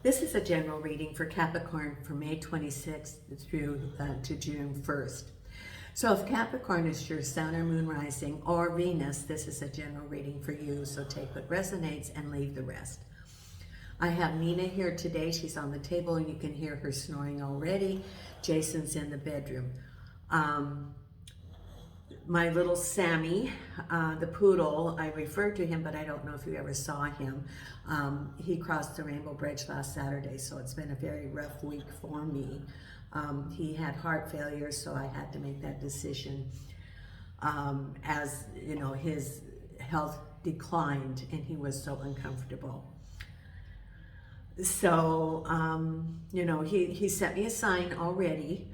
This is a general reading for Capricorn from May 26th through to June 1st. So if Capricorn is your sun or moon rising or Venus, this is a general reading for you. So take what resonates and leave the rest. I have Nina here today. She's on the table and you can hear her snoring already. Jason's in the bedroom. My little Sammy, the poodle, I referred to him, but I don't know if you ever saw him. He crossed the Rainbow Bridge last Saturday, so it's been a very rough week for me. He had heart failure, so I had to make that decision. As you know, his health declined and he was so uncomfortable. So, you know, he sent me a sign already.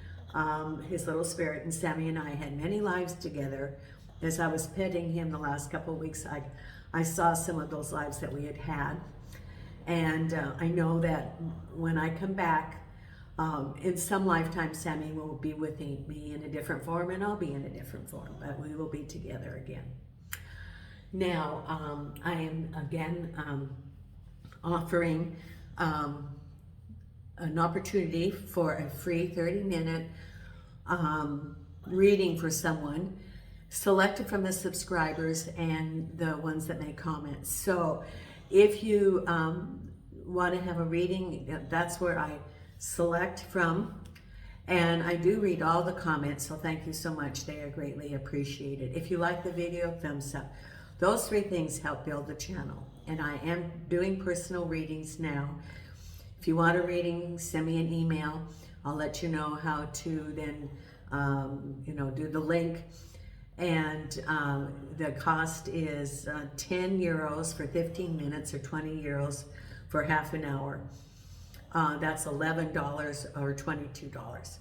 His little spirit, and Sammy and I had many lives together. As I was petting him the last couple of weeks, I saw some of those lives that we had had. And I know that when I come back, in some lifetime, Sammy will be with me in a different form, and I'll be in a different form, but we will be together again. Now, I am again offering an opportunity for a free 30-minute reading for someone selected from the subscribers and the ones that make comments. So if you want to have a reading, that's where I select from, and I do read all the comments, so thank you so much. They are greatly appreciated. If you like the video, thumbs up. Those three things help build the channel, and I am doing personal readings now. If you want a reading, send me an email. I'll let you know how to then, you know, do the link. And the cost is 10 euros for 15 minutes or 20 euros for half an hour. That's $11 or $22.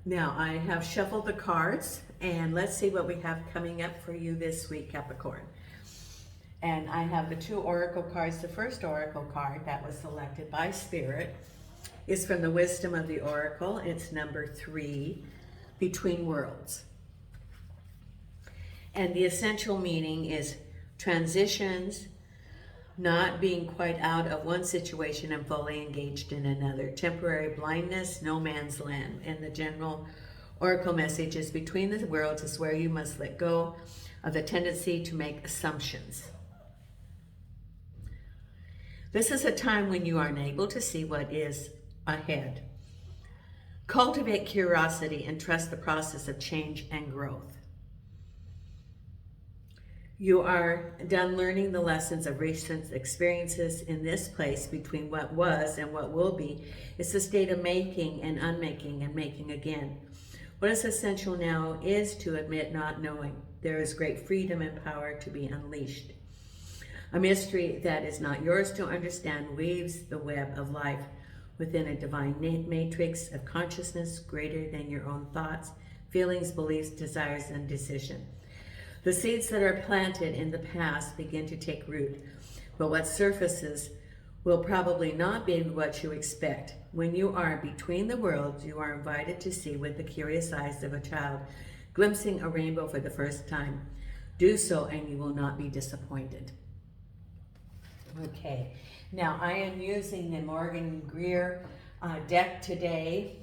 Now, I have shuffled the cards, and let's see what we have coming up for you this week, Capricorn. And I have the two oracle cards. The first oracle card that was selected by Spirit is from the Wisdom of the Oracle. It's number 3, Between Worlds. And the essential meaning is transitions, not being quite out of one situation and fully engaged in another. Temporary blindness, no man's land. And the general oracle message is between the worlds is where you must let go of the tendency to make assumptions. This is a time when you are unable to see what is ahead. Cultivate curiosity and trust the process of change and growth. You are done learning the lessons of recent experiences in this place between what was and what will be. It's a state of making and unmaking and making again. What is essential now is to admit not knowing. There is great freedom and power to be unleashed. A mystery that is not yours to understand weaves the web of life within a divine matrix of consciousness greater than your own thoughts, feelings, beliefs, desires, and decision. The seeds that are planted in the past begin to take root, but what surfaces will probably not be what you expect. When you are between the worlds, you are invited to see with the curious eyes of a child, glimpsing a rainbow for the first time. Do so and you will not be disappointed. Okay, now I am using the Morgan Greer deck today,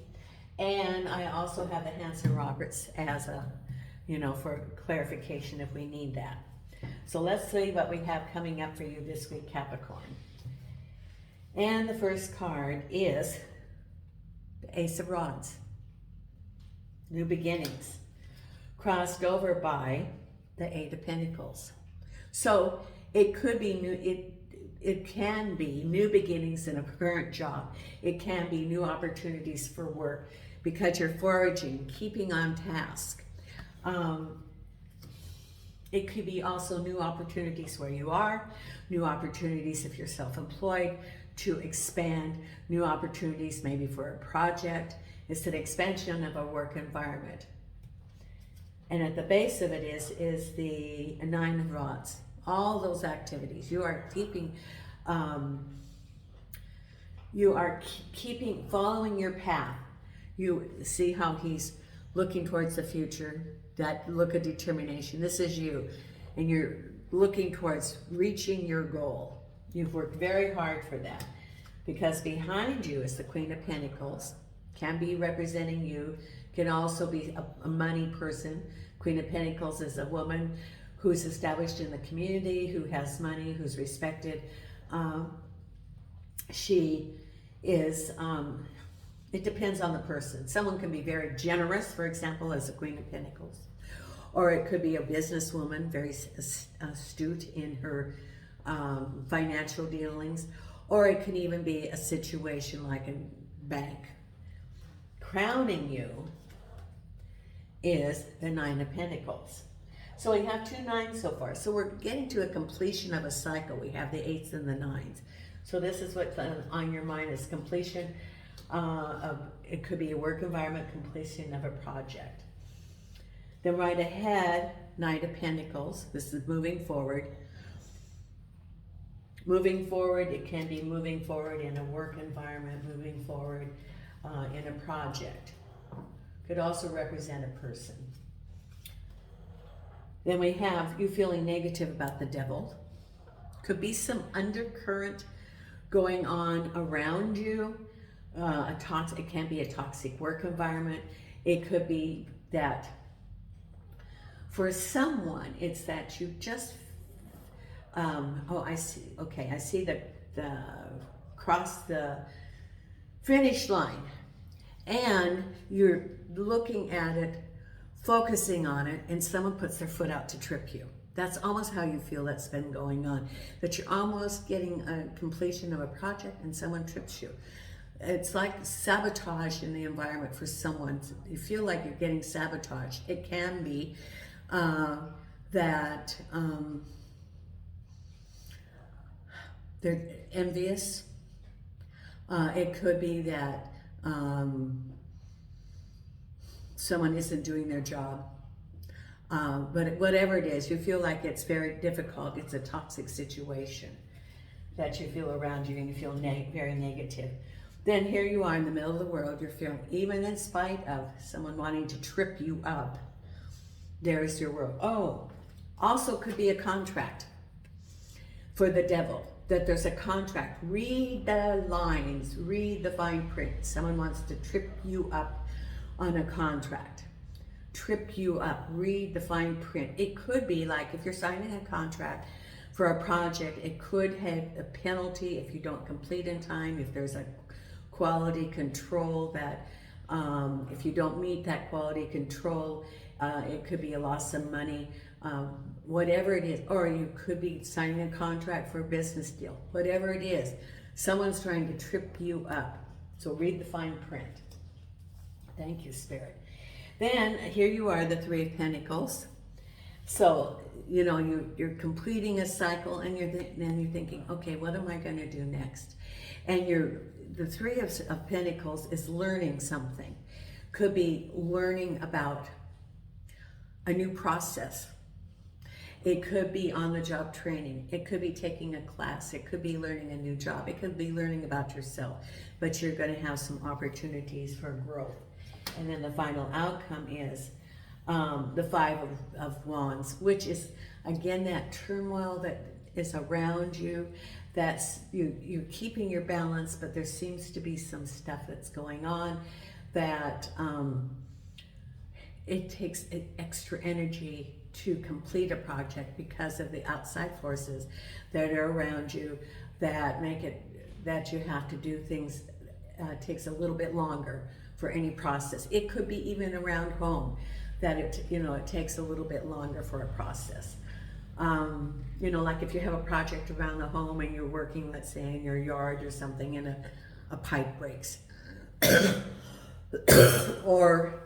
and I also have the Hanson Roberts as a, you know, for clarification if we need that. So let's see what we have coming up for you this week, Capricorn. And the first card is the Ace of Rods, new beginnings, crossed over by the Eight of Pentacles. So it could be new, it can be new beginnings in a current job. It can be new opportunities for work because you're foraging, keeping on task. It could be also new opportunities where you are, new opportunities if you're self-employed to expand, new opportunities maybe for a project. It's an expansion of a work environment. And at the base of it is the Nine of Rods. All those activities, you are keeping, following your path. You see how he's looking towards the future, that look of determination. This is you, and you're looking towards reaching your goal. You've worked very hard for that. because behind you is the Queen of Pentacles, can be representing you, can also be a money person. Queen of Pentacles is a woman who's established in the community, who has money, who's respected. She is, it depends on the person. Someone can be very generous, for example, as a Queen of Pentacles. Or it could be a businesswoman, very astute in her financial dealings. Or it can even be a situation like a bank. Crowning you is the Nine of Pentacles. So we have 2 9s so far. So we're getting to a completion of a cycle. We have the 8s and the 9s. So this is what's on your mind, is completion of, it could be a work environment, completion of a project. Then right ahead, Knight of Pentacles. This is moving forward. Moving forward, it can be moving forward in a work environment, moving forward in a project. Could also represent a person. Then we have you feeling negative about the devil. Could be some undercurrent going on around you. It can be a toxic work environment. It could be that for someone, it's that you just, oh, I see, okay, I see the cross the finish line, and you're looking at it, focusing on it, and someone puts their foot out to trip you. That's almost how you feel that's been going on, that you're almost getting a completion of a project and someone trips you. It's like sabotage in the environment for someone. You feel like you're getting sabotaged. It can be that they're envious. It could be that someone isn't doing their job. But whatever it is, you feel like it's very difficult. It's a toxic situation that you feel around you, and you feel very negative. Then here you are in the middle of the world. You're feeling, even in spite of someone wanting to trip you up, there's your world. Oh, also could be a contract for the devil, that there's a contract. Read the lines, read the fine print. Someone wants to trip you up on a contract. Trip you up, read the fine print. It could be like if you're signing a contract for a project, it could have a penalty if you don't complete in time, if there's a quality control that, if you don't meet that quality control, it could be a loss of money, whatever it is. Or you could be signing a contract for a business deal. Whatever it is, someone's trying to trip you up. So read the fine print. Thank you, Spirit. Then here you are, the Three of Pentacles. So, you know, you're completing a cycle, and then you're thinking, okay, what am I going to do next? And the Three of Pentacles is learning something. Could be learning about a new process. It could be on-the-job training. It could be taking a class. It could be learning a new job. It could be learning about yourself. But you're going to have some opportunities for growth. And then the final outcome is the Five of Wands, which is, again, that turmoil that is around you. That's you're keeping your balance, but there seems to be some stuff that's going on that it takes extra energy to complete a project because of the outside forces that are around you that make it that you have to do things, takes a little bit longer for any process. It could be even around home that it takes a little bit longer for a process. Like if you have a project around the home and you're working, let's say in your yard or something, and a pipe breaks, or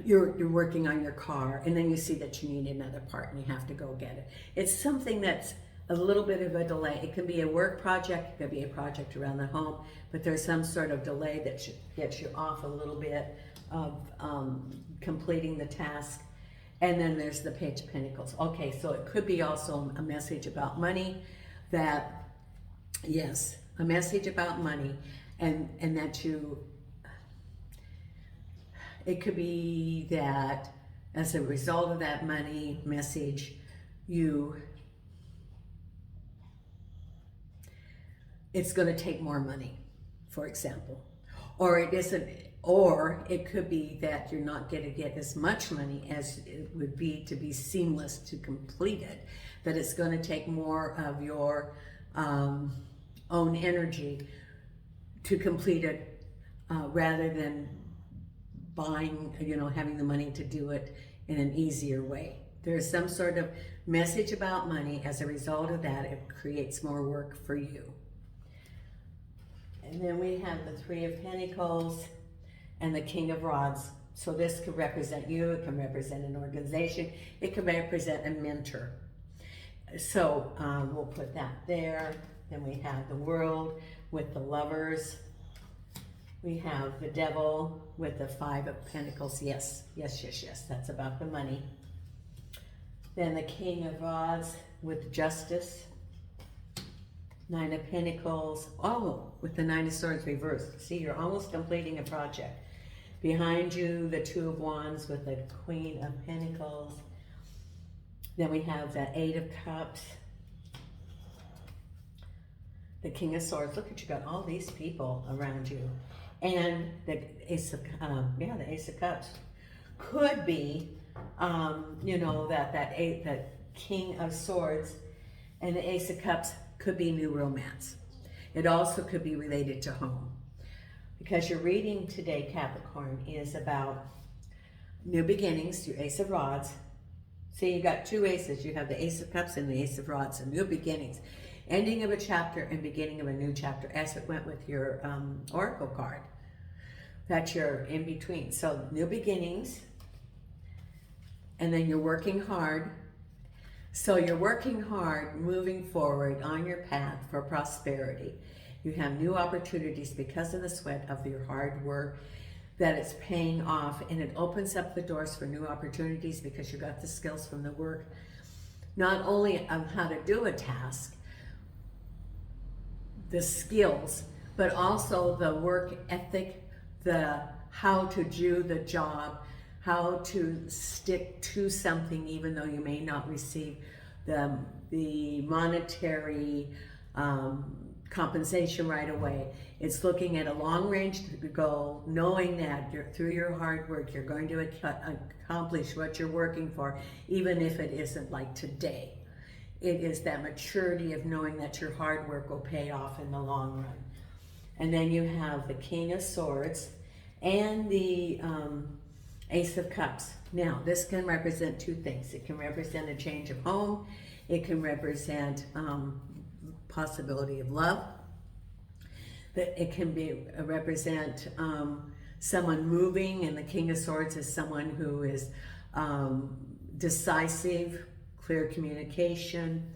you're working on your car and then you see that you need another part and you have to go get it. It's something that's a little bit of a delay. It can be a work project, it could be a project around the home, but there's some sort of delay that gets you off a little bit of completing the task. And then there's the Page of Pentacles. Okay, so it could be also a message about money, that, yes, a message about money, and that it could be that as a result of that money message, you it's going to take more money, for example. Or it isn't, or it could be that you're not going to get as much money as it would be to be seamless to complete it, that it's going to take more of your own energy to complete it rather than buying, having the money to do it in an easier way. There's some sort of message about money. As a result of that, it creates more work for you. And then we have the Three of Pentacles and the King of Rods. So this could represent you, it can represent an organization, it can represent a mentor. So we'll put that there. Then we have the World with the Lovers. We have the Devil with the Five of Pentacles. Yes, that's about the money. Then the King of Rods with Justice. Nine of Pentacles, with the Nine of Swords reversed. See, you're almost completing a project. Behind you, the Two of Wands with the Queen of Pentacles. Then we have the Eight of Cups. The King of Swords. Look at you, got all these people around you. And the Ace of, the Ace of Cups. Could be, that King of Swords and the Ace of Cups could be new romance. It also could be related to home. Because your reading today, Capricorn, is about new beginnings, your Ace of Rods. See, you got two aces. You have the Ace of Cups and the Ace of Rods, so new beginnings. Ending of a chapter and beginning of a new chapter, as it went with your Oracle card that you're in between. So new beginnings, and then you're working hard. So you're working hard, moving forward on your path for prosperity. You have new opportunities because of the sweat of your hard work, that it's paying off, and it opens up the doors for new opportunities because you got the skills from the work, not only on how to do a task, the skills, but also the work ethic, the how to do the job, how to stick to something even though you may not receive the monetary compensation right away. It's looking at a long-range goal, knowing that through your hard work, you're going to accomplish what you're working for, even if it isn't like today. It is that maturity of knowing that your hard work will pay off in the long run. And then you have the King of Swords and the Ace of Cups. Now, this can represent two things. It can represent a change of home. It can represent possibility of love. It can represent someone moving, and the King of Swords is someone who is decisive, clear communication.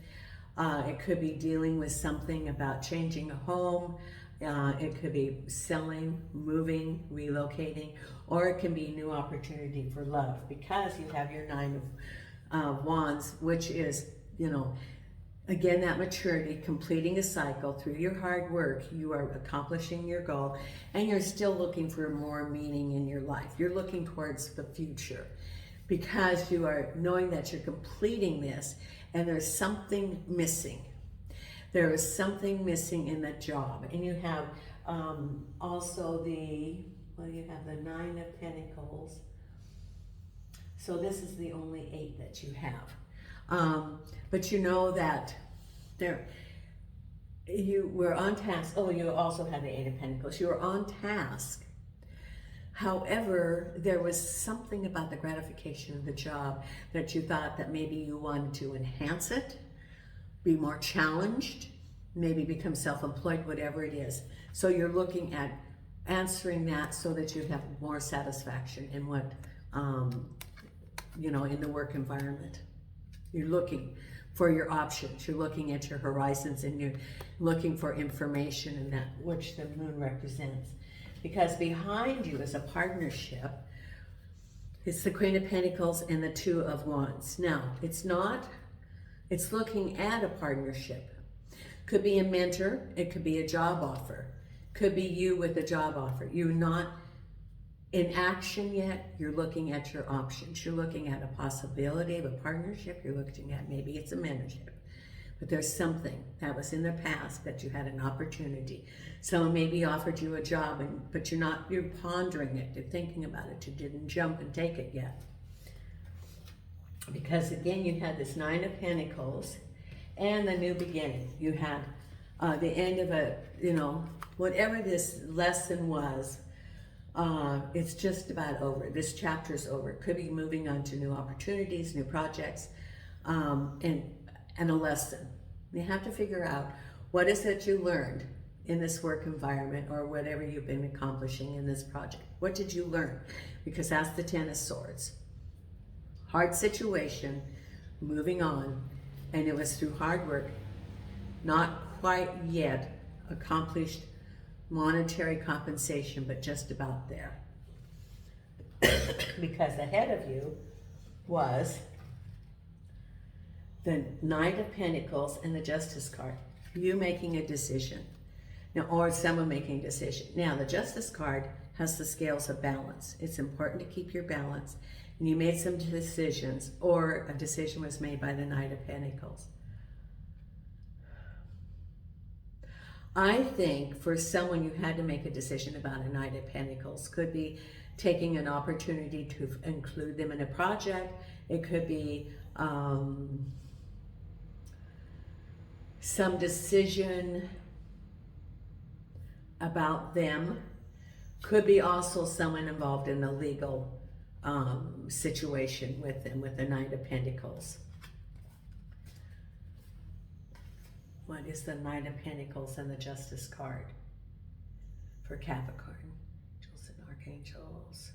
It could be dealing with something about changing a home. It could be selling, moving, relocating, or it can be a new opportunity for love, because you have your Nine of Wands, which is, again, that maturity, completing a cycle through your hard work. You are accomplishing your goal, and you're still looking for more meaning in your life. You're looking towards the future because you are knowing that you're completing this, and there's something missing. There is something missing in the job. And you have also you have the Nine of Pentacles. So this is the only 8 that you have. But you know that you were on task. Oh, you also had the 8 of Pentacles. You were on task. However, there was something about the gratification of the job that you thought that maybe you wanted to enhance it, be more challenged, maybe become self-employed, whatever it is. So you're looking at answering that so that you have more satisfaction in what, in the work environment. You're looking for your options. You're looking at your horizons, and you're looking for information in that, which the moon represents. Because behind you is a partnership. It's the Queen of Pentacles and the Two of Wands. Now, it's looking at a partnership. Could be a mentor. It could be a job offer. Could be you with a job offer. You're not in action yet. You're looking at your options. You're looking at a possibility of a partnership. You're looking at maybe it's a mentorship. but there's something that was in the past that you had an opportunity. Someone maybe offered you a job, but you're pondering it, you're thinking about it, you didn't jump and take it yet. Because again, you had this Nine of Pentacles and the new beginning. You had the end of a, whatever this lesson was, it's just about over. This chapter's over. It could be moving on to new opportunities, new projects, and a lesson. You have to figure out what is it you learned in this work environment or whatever you've been accomplishing in this project. What did you learn? Because that's the Ten of Swords. Hard situation, moving on, and it was through hard work, not quite yet accomplished monetary compensation, but just about there. Because ahead of you was the Knight of Pentacles and the Justice card. You making a decision. Now, or someone making a decision. Now, the Justice card has the scales of balance. It's important to keep your balance. And you made some decisions, or a decision was made by the Knight of Pentacles. I think for someone, you had to make a decision about a Knight of Pentacles. Could be taking an opportunity to include them in a project. It could be some decision about them. Could be also someone involved in the legal situation with them, with the Knight of Pentacles. What is the Knight of Pentacles and the Justice card for Capricorn? Angels and Archangels.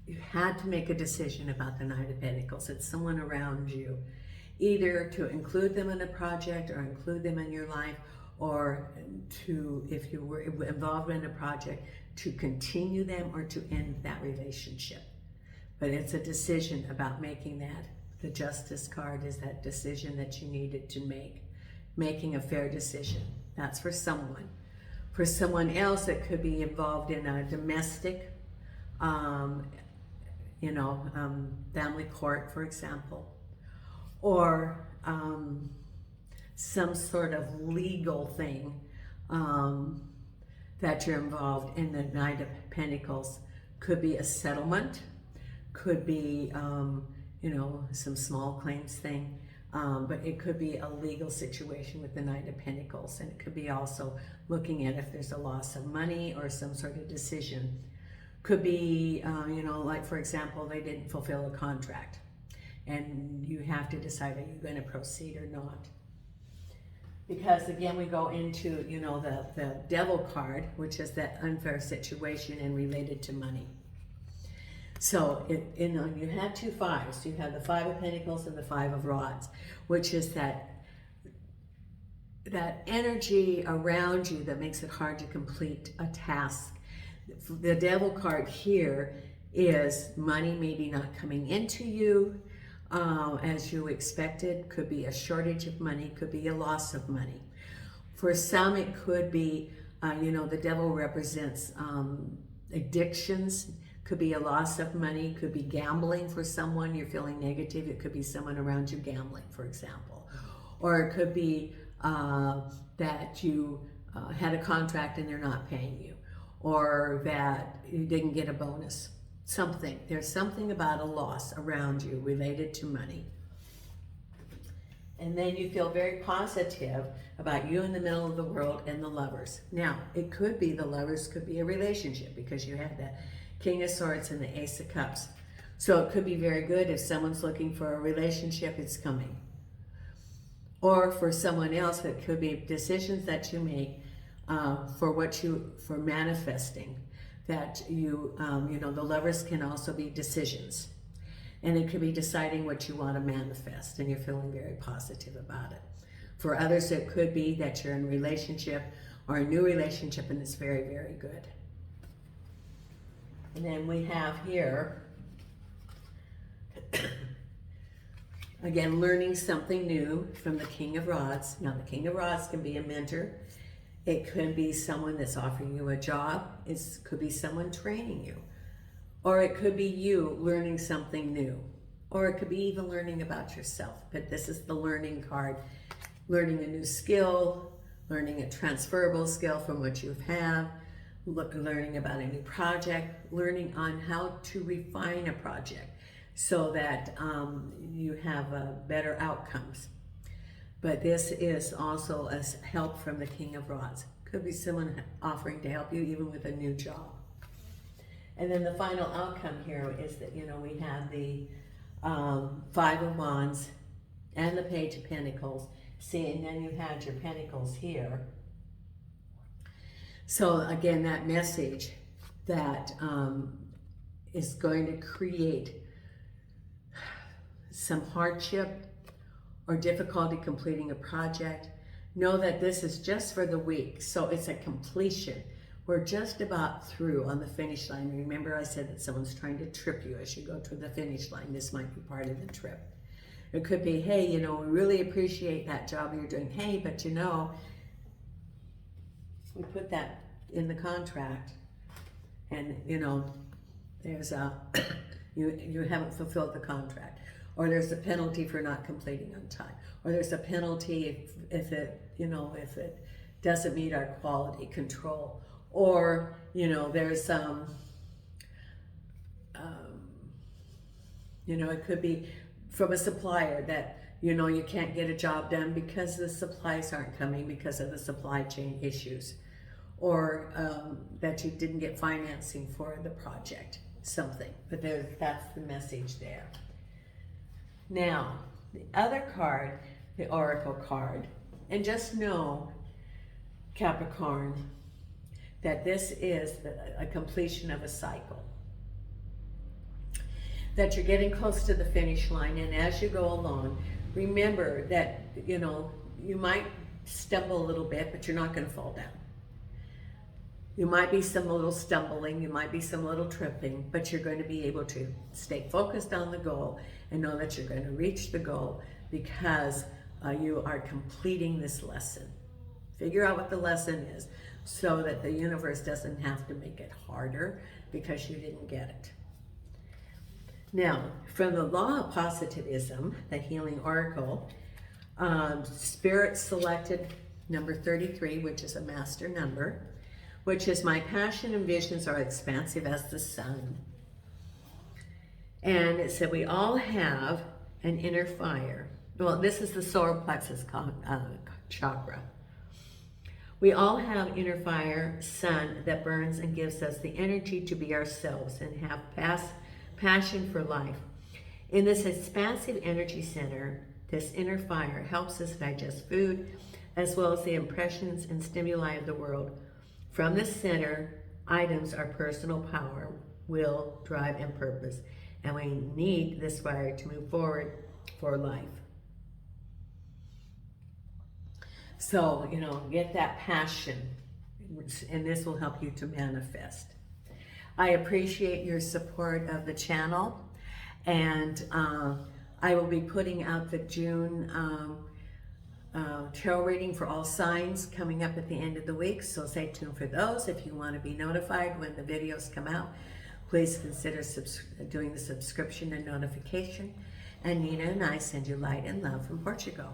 You had to make a decision about the Knight of Pentacles. It's someone around you. Either to include them in a project or include them in your life, or to, if you were involved in a project, to continue them or to end that relationship. But it's a decision about making that. The Justice card is that decision that you needed to make. Making a fair decision. That's for someone. For someone else, it could be involved in a domestic, family court, for example. Or some sort of legal thing that you're involved in. The Knight of Pentacles could be a settlement, could be some small claims thing, but it could be a legal situation with the Knight of Pentacles, and it could be also looking at if there's a loss of money or some sort of decision. Could be like, for example, they didn't fulfill a contract and you have to decide, are you going to proceed or not? Because again, we go into, the Devil card, which is that unfair situation and related to money. So, you had two fives. You have the Five of Pentacles and the Five of Rods, which is that energy around you that makes it hard to complete a task. The Devil card here is money maybe not coming into you as you expected. Could be a shortage of money, could be a loss of money. For some, it could be, the Devil represents addictions. Could be a loss of money, could be gambling for someone. You're feeling negative. It could be someone around you gambling, for example. Or it could be that you had a contract and they're not paying you. Or that you didn't get a bonus. Something. There's something about a loss around you related to money. And then you feel very positive about you in the middle of the world and the Lovers. Now, it could be the Lovers, could be a relationship, because you have that King of Swords and the Ace of Cups. So it could be very good if someone's looking for a relationship, it's coming. Or for someone else, it could be decisions that you make for manifesting. That the Lovers can also be decisions. And it could be deciding what you want to manifest, and you're feeling very positive about it. For others, it could be that you're in a relationship or a new relationship, and it's very, very good. And then we have here, again, learning something new from the King of Rods. Now, the King of Rods can be a mentor. It could be someone that's offering you a job. It could be someone training you. Or it could be you learning something new. Or it could be even learning about yourself. But this is the learning card. Learning a new skill, learning a transferable skill from what you have, learning about a new project, learning on how to refine a project so that you have better outcomes. But this is also a help from the King of Rods. Could be someone offering to help you even with a new job. And then the final outcome here is that, you know, we have the Five of Wands and the Page of Pentacles. See, and then you had your Pentacles here. So again, that message that is going to create some hardship or difficulty completing a project. Know that this is just for the week, so it's a completion. We're just about through on the finish line. Remember I said that someone's trying to trip you as you go to the finish line. This might be part of the trip. It could be, hey, you know, we really appreciate that job you're doing. Hey, but you know, we put that in the contract and, you know, there's a, you haven't fulfilled the contract. Or there's a penalty for not completing on time. Or there's a penalty if it, you know, if it doesn't meet our quality control. Or, you know, there's you know, it could be from a supplier that, you know, you can't get a job done because the supplies aren't coming because of the supply chain issues. Or that you didn't get financing for the project, something. But that's the message there. Now, the other card, the Oracle card, and just know, Capricorn, that this is a completion of a cycle. That you're getting close to the finish line, and as you go along, remember that, you know, you might stumble a little bit, but you're not going to fall down. You might be some little stumbling, you might be some little tripping, but you're going to be able to stay focused on the goal and know that you're going to reach the goal because you are completing this lesson. Figure out what the lesson is so that the universe doesn't have to make it harder because you didn't get it. Now, from the law of positivism, the healing oracle, Spirit selected number 33, which is a master number, which is my passion and visions are expansive as the sun. And it said we all have an inner fire. Well, this is the solar plexus chakra. We all have inner fire, sun, that burns and gives us the energy to be ourselves and have passion for life. In this expansive energy center, this inner fire helps us digest food as well as the impressions and stimuli of the world. From this center, items are personal power, will, drive, and purpose. And we need this fire to move forward for life. So, you know, get that passion, and this will help you to manifest. I appreciate your support of the channel, and I will be putting out the June tarot reading for all signs coming up at the end of the week, so stay tuned for those. If you want to be notified when the videos come out, please consider doing the subscription and notification. And Nina and I send you light and love from Portugal.